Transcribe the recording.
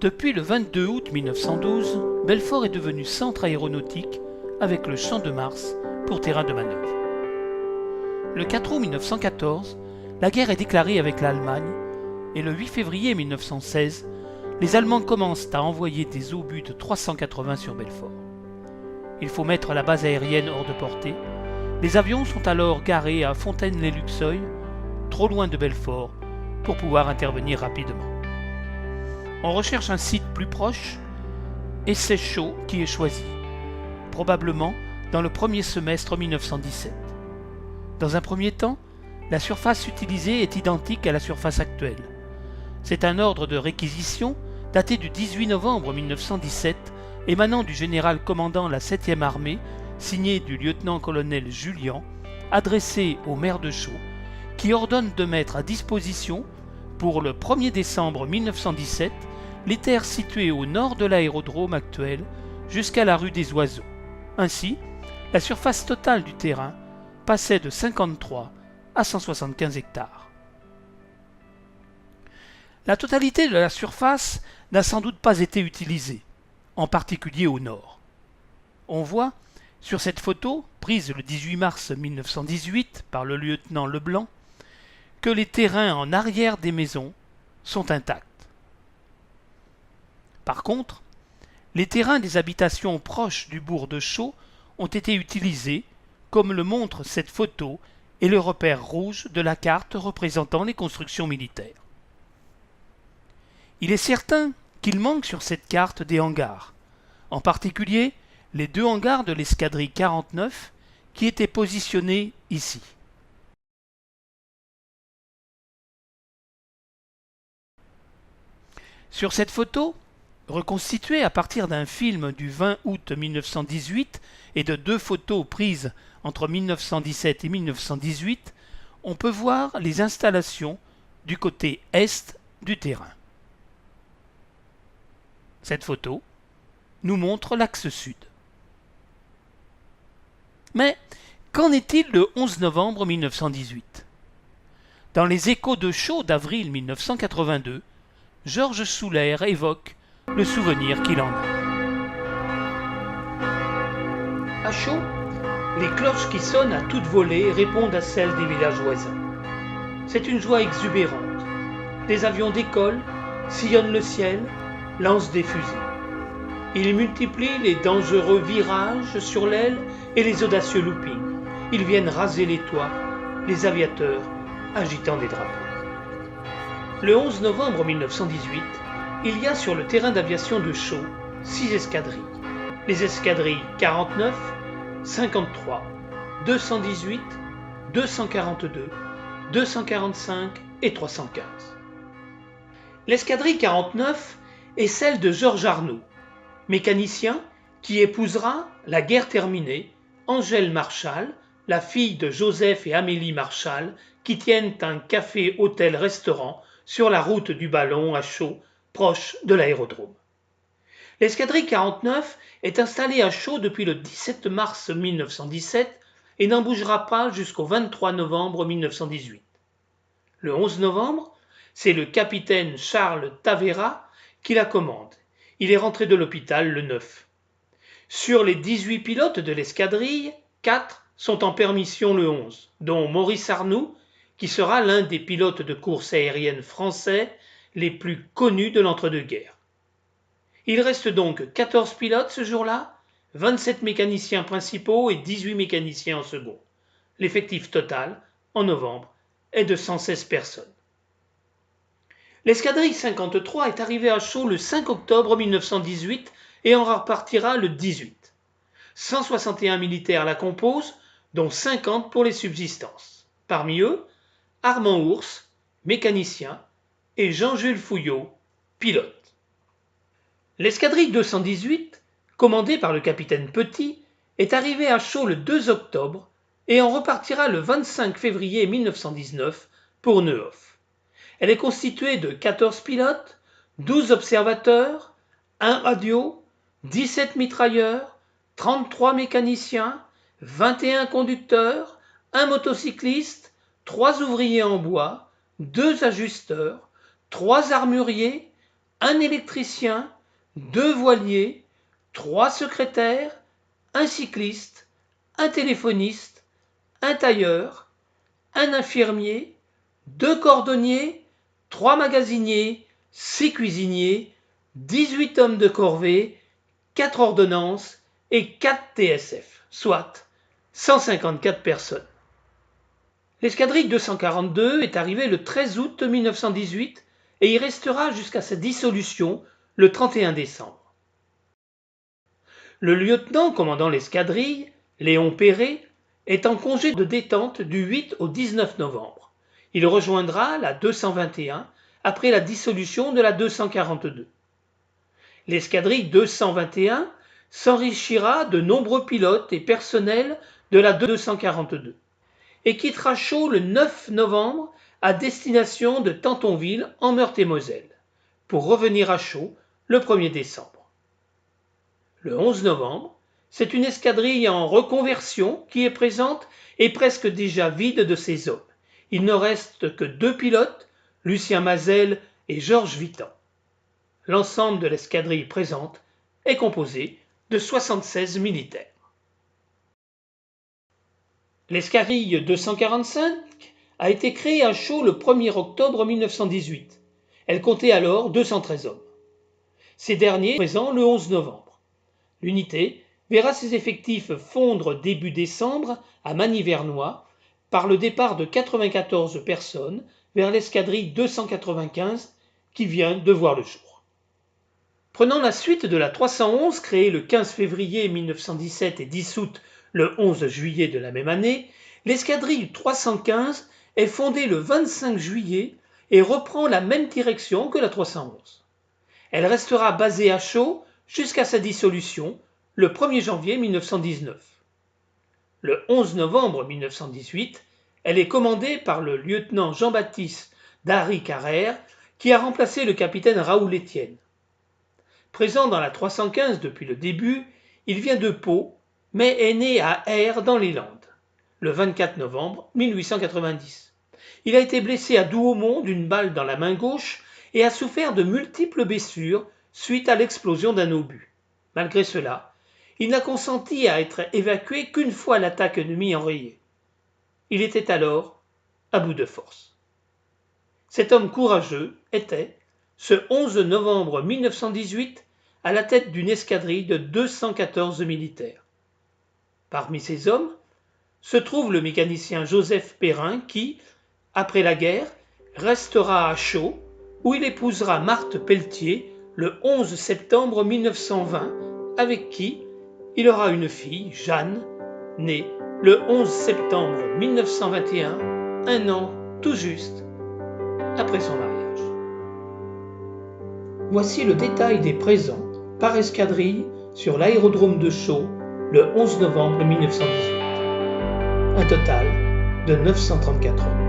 Depuis le 22 août 1912, Belfort est devenu centre aéronautique avec le Champ de Mars pour terrain de manœuvre. Le 4 août 1914, la guerre est déclarée avec l'Allemagne et le 8 février 1916, les Allemands commencent à envoyer des obus de 380 sur Belfort. Il faut mettre la base aérienne hors de portée. Les avions sont alors garés à Fontaine-lès-Luxeuil, trop loin de Belfort pour pouvoir intervenir rapidement. On recherche un site plus proche et c'est Chaux qui est choisi, probablement dans le premier semestre 1917. Dans un premier temps, la surface utilisée est identique à la surface actuelle. C'est un ordre de réquisition daté du 18 novembre 1917, émanant du général commandant la 7e armée, signé du lieutenant-colonel Julian, adressé au maire de Chaux, qui ordonne de mettre à disposition, pour le 1er décembre 1917, les terres situées au nord de l'aérodrome actuel jusqu'à la rue des Oiseaux. Ainsi, la surface totale du terrain passait de 53 à 175 hectares. La totalité de la surface n'a sans doute pas été utilisée, en particulier au nord. On voit, sur cette photo, prise le 18 mars 1918 par le lieutenant Leblanc, que les terrains en arrière des maisons sont intacts. Par contre, les terrains des habitations proches du bourg de Chaux ont été utilisés, comme le montre cette photo et le repère rouge de la carte représentant les constructions militaires. Il est certain qu'il manque sur cette carte des hangars, en particulier les 2 hangars de l'escadrille 49 qui étaient positionnés ici. Sur cette photo, reconstituée à partir d'un film du 20 août 1918 et de 2 photos prises entre 1917 et 1918, on peut voir les installations du côté est du terrain. Cette photo nous montre l'axe sud. Mais qu'en est-il le 11 novembre 1918 ? Dans les Échos de Chaux d'avril 1982, Georges Souler évoque le souvenir qu'il en a. À Chaux, les cloches qui sonnent à toute volée répondent à celles des villages voisins. C'est une joie exubérante. Des avions décollent, sillonnent le ciel, lancent des fusées. Ils multiplient les dangereux virages sur l'aile et les audacieux loopings. Ils viennent raser les toits, les aviateurs agitant des drapeaux. Le 11 novembre 1918, il y a sur le terrain d'aviation de Chaux 6 escadrilles. Les escadrilles 49, 53, 218, 242, 245 et 315. L'escadrille 49 est celle de Georges Arnaud, mécanicien qui épousera, la guerre terminée, Angèle Marchal, la fille de Joseph et Amélie Marchal, qui tiennent un café-hôtel-restaurant sur la route du Ballon à Chaux, proche de l'aérodrome. L'escadrille 49 est installée à Chaux depuis le 17 mars 1917 et n'en bougera pas jusqu'au 23 novembre 1918. Le 11 novembre, c'est le capitaine Charles Tavera qui la commande. Il est rentré de l'hôpital le 9. Sur les 18 pilotes de l'escadrille, 4 sont en permission le 11, dont Maurice Arnoux, qui sera l'un des pilotes de course aérienne français les plus connus de l'entre-deux-guerres. Il reste donc 14 pilotes ce jour-là, 27 mécaniciens principaux et 18 mécaniciens en second. L'effectif total, en novembre, est de 116 personnes. L'escadrille 53 est arrivée à Chaux le 5 octobre 1918 et en repartira le 18. 161 militaires la composent, dont 50 pour les subsistances. Parmi eux, Armand Ours, mécanicien, et Jean-Jules Fouillot, pilote. L'escadrille 218, commandée par le capitaine Petit, est arrivée à Chaux le 2 octobre et en repartira le 25 février 1919 pour Neuhoff. Elle est constituée de 14 pilotes, 12 observateurs, 1 radio, 17 mitrailleurs, 33 mécaniciens, 21 conducteurs, 1 motocycliste, 3 ouvriers en bois, 2 ajusteurs, 3 armuriers, un électricien, 2 voiliers, 3 secrétaires, un cycliste, un téléphoniste, un tailleur, un infirmier, 2 cordonniers, 3 magasiniers, 6 cuisiniers, 18 hommes de corvée, 4 ordonnances et 4 TSF, soit 154 personnes. L'escadrille 242 est arrivée le 13 août 1918 et y restera jusqu'à sa dissolution le 31 décembre. Le lieutenant commandant l'escadrille, Léon Perret, est en congé de détente du 8 au 19 novembre. Il rejoindra la 221 après la dissolution de la 242. L'escadrille 221 s'enrichira de nombreux pilotes et personnels de la 242 et quittera Chaux le 9 novembre à destination de Tantonville en Meurthe-et-Moselle pour revenir à Chaux le 1er décembre. Le 11 novembre, c'est une escadrille en reconversion qui est présente et presque déjà vide de ses hommes. Il ne reste que 2 pilotes, Lucien Mazel et Georges Vitan. L'ensemble de l'escadrille présente est composé de 76 militaires. L'escadrille 245 a été créée à Chaux le 1er octobre 1918. Elle comptait alors 213 hommes. Ces derniers sont présents le 11 novembre. L'unité verra ses effectifs fondre début décembre à Magny-Vernois par le départ de 94 personnes vers l'escadrille 295 qui vient de voir le jour. Prenant la suite de la 311 créée le 15 février 1917 et dissoute le 11 juillet de la même année, l'escadrille 315 est fondée le 25 juillet et reprend la même direction que la 311. Elle restera basée à Chaux jusqu'à sa dissolution le 1er janvier 1919. Le 11 novembre 1918, elle est commandée par le lieutenant Jean-Baptiste Dary-Carrère qui a remplacé le capitaine Raoul Estienne. Présent dans la 315 depuis le début, il vient de Pau, mais est né à Ayr dans les Landes, le 24 novembre 1890. Il a été blessé à Douaumont d'une balle dans la main gauche et a souffert de multiples blessures suite à l'explosion d'un obus. Malgré cela, il n'a consenti à être évacué qu'une fois l'attaque ennemie enrayée. Il était alors à bout de force. Cet homme courageux était, ce 11 novembre 1918, à la tête d'une escadrille de 214 militaires. Parmi ces hommes se trouve le mécanicien Joseph Perrin qui, après la guerre, restera à Chaux, où il épousera Marthe Pelletier le 11 septembre 1920, avec qui il aura une fille, Jeanne, née le 11 septembre 1921, un an tout juste après son mariage. Voici le détail des présents par escadrille sur l'aérodrome de Chaux le 11 novembre 1918. Un total de 934 hommes.